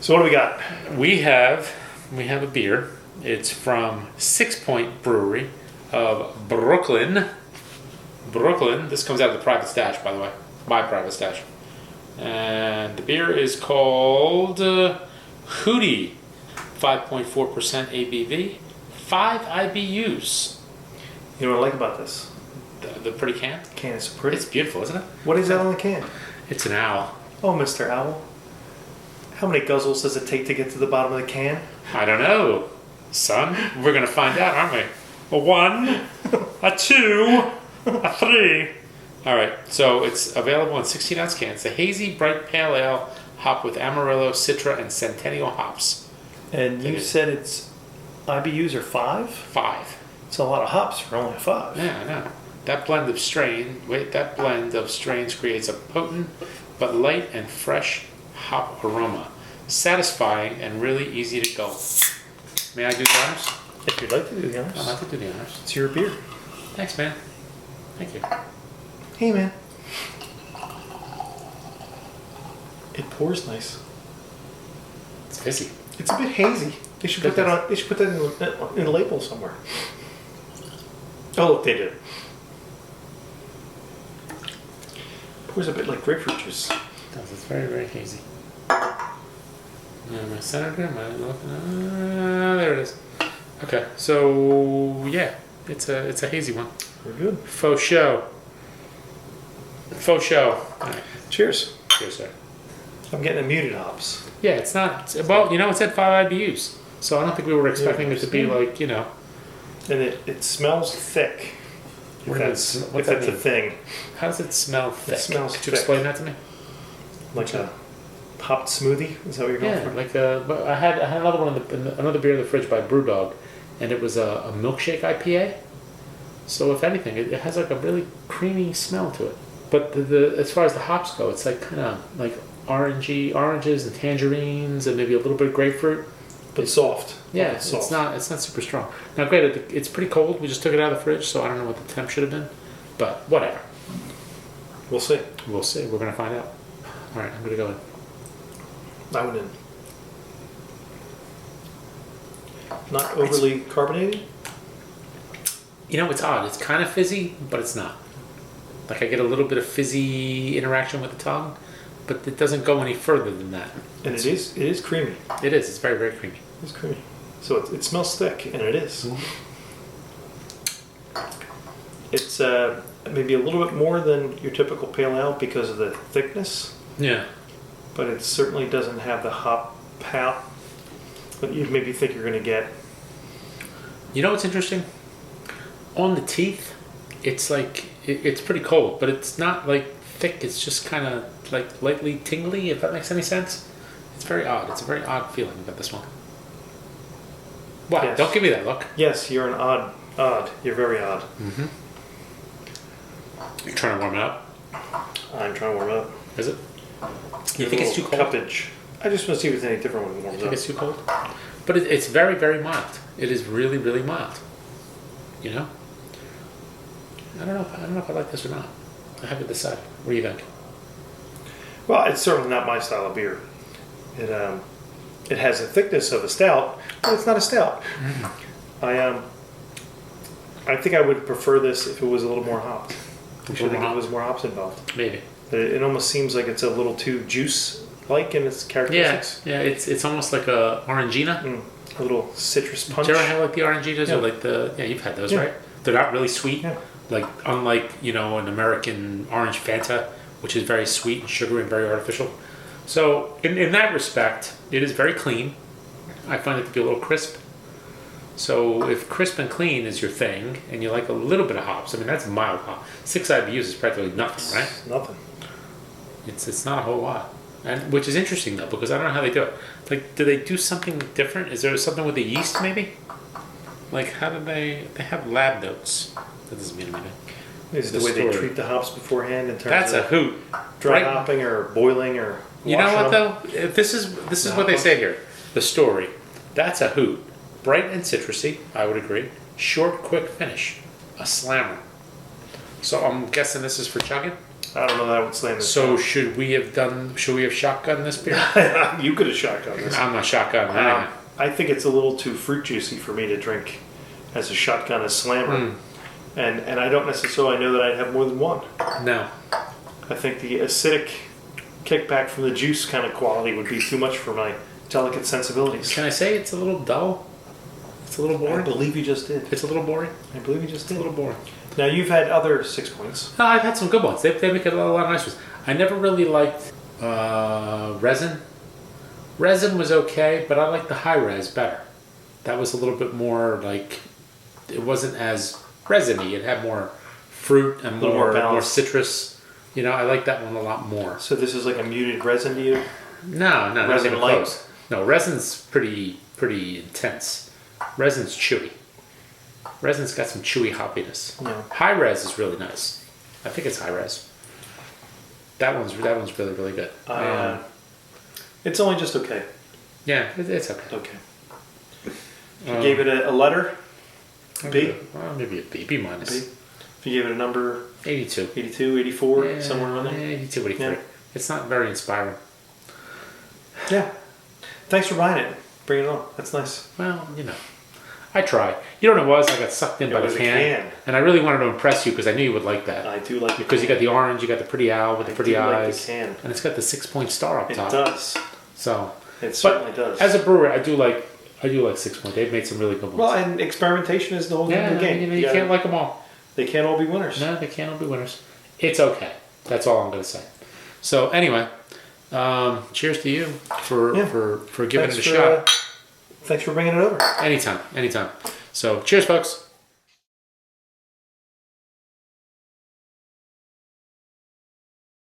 So what do we got? We have a beer. It's from Sixpoint Brewery of Brooklyn. This comes out of the private stash, by the way. My private stash. And the beer is called Hootie. 5.4% ABV. 5 IBUs. You know what I like about this? The pretty can? The can is so pretty. It's beautiful, isn't it? What is that on the can? It's an owl. Oh, Mr. Owl. How many guzzles does it take to get to the bottom of the can? I don't know, son. We're going to find out, aren't we? A 1, a 2, a 3. All right, so it's available in 16-ounce cans. The hazy, bright pale ale hopped with Amarillo, Citra, and Centennial hops. And you said it's IBUs are 5? 5. It's a lot of hops for only 5. Yeah, I know. That blend of strains creates a potent but light and fresh hop aroma. Satisfying and really easy to go. May I do the honors? If you'd like to do the honors. I'd like to do the honors. It's your beer. Thanks, man. Thank you. Hey, man. It pours nice. It's fizzy. It's a bit hazy. They should put that on. They should put that in a label somewhere. Oh, look, they did. Pours a bit like grapefruit juice. It does. It's very, very hazy. My senator, there it is. Okay, so yeah, it's a hazy one. We're good. Faux show. All right. Cheers. Cheers, sir. I'm getting a muted hops. Yeah, it's not. Well, it's at 5 IBUs, so I don't think we were expecting it to be like And it smells thick. If that's a thing. How does it smell thick? It smells Could you thick. explain that to me? Like a hopped smoothie? Is that what you're going for? Like but I had another one another beer in the fridge by Brewdog, and it was a milkshake IPA. So if anything, it has like a really creamy smell to it. But the as far as the hops go, it's like kind of like oranges and tangerines and maybe a little bit of grapefruit. But soft. Yeah, it's not super strong. Now, granted, it's pretty cold. We just took it out of the fridge, so I don't know what the temp should have been. But whatever. We'll see. We'll see. We're going to find out. All right, I'm going to go in. I went in. Not overly carbonated? It's odd. It's kind of fizzy, but it's not. Like I get a little bit of fizzy interaction with the tongue, but it doesn't go any further than that. And it is creamy. It is. It's very, very creamy. It's creamy. So it smells thick, and it is. Mm-hmm. It's maybe a little bit more than your typical pale ale because of the thickness. Yeah. But it certainly doesn't have the hop pop that you maybe think you're going to get. You know what's interesting? On the teeth, it's like it's pretty cold, but it's not like thick. It's just kind of like lightly tingly, if that makes any sense. It's very odd. It's a very odd feeling about this one. Wow, Yes. Don't give me that look. Yes, you're an odd. You're very odd. Mm-hmm. You're trying to warm it up? I'm trying to warm it up. Is it? You There's think a it's too little cold? cuppage. I just want to see if it's any different when it warms You think up. it's too cold? But it's very, very mild. It is really, really mild. You know? I don't know if I like this or not. I haven't decided. What do you think? Well, it's certainly not my style of beer. It has the thickness of a stout, but it's not a stout. Mm-hmm. I think I would prefer this if it was a little more hopped. I think more it was more hops involved. Maybe. It almost seems like it's a little too juice-like in its characteristics. Yeah. It's almost like a Orangina. A little citrus punch. Do you ever have like the Oranginas or like you've had those, right? They're not really sweet. Yeah. Like unlike an American orange Fanta, which is very sweet and sugary and very artificial. So in that respect, it is very clean. I find it to be a little crisp. So if crisp and clean is your thing, and you like a little bit of hops, I mean that's mild hop. 6 IBUs is practically nothing, right? Nothing. It's not a whole lot, and which is interesting though because I don't know how they do it. Like, do they do something different? Is there something with the yeast maybe? Like, how do they have lab notes? That doesn't mean anything. Is it the way they treat the hops beforehand in terms That's of a hoot. dry hopping or boiling or You know what them? though? This is what they say here. The story. That's a hoot. Bright and citrusy, I would agree. Short, quick finish. A slammer. So I'm guessing this is for chugging? I don't know that I would slam this. So should we have shotgunned this beer? You could have shotgun this. I'm not shotgun. Anyway. I think it's a little too fruit juicy for me to drink as a shotgun, as slammer. And I don't necessarily know that I'd have more than one. No. I think the acidic kickback from the juice kind of quality would be too much for my delicate sensibilities. Can I say it's a little dull? It's a little boring. I believe you just did. It's a little boring. I believe you just did. It's a little boring. Now you've had other 6 points. No, I've had some good ones. They make a lot of nice ones. I never really liked resin. Resin was okay, but I liked the high res better. That was a little bit more like, it wasn't as resiny. It had more fruit and more citrus. You know, I like that one a lot more. So this is like a muted resin to you? No, not Resin even light? close. No, resin's pretty intense. Resin's chewy. Resin's got some chewy hoppiness. Yeah. High res is really nice. I think it's high res. That one's really, really good. It's only just okay. Yeah, it's okay. Okay. If you gave it a letter, B? Well, maybe a B. B minus. B. If you gave it a number, 82. 82, 84, somewhere around there. 82, 83. Yeah. It's not very inspiring. Yeah. Thanks for buying it. Bring it on. That's nice. Well, you know, I tried. You know what it was? I got sucked in by the can. And I really wanted to impress you because I knew you would like that. I do like it. Because you got the orange, you got the pretty owl with the pretty eyes. Like the can. And it's got the 6-point star up top. It does. So it certainly does. As a brewer, I do like 6-point. They've made some really good ones. Well, and experimentation is the whole name of the game. You can't like them all. They can't all be winners. No, they can't all be winners. It's okay. That's all I'm going to say. So anyway, cheers to you for giving it a shot. Thanks for bringing it over. Anytime. So cheers, folks.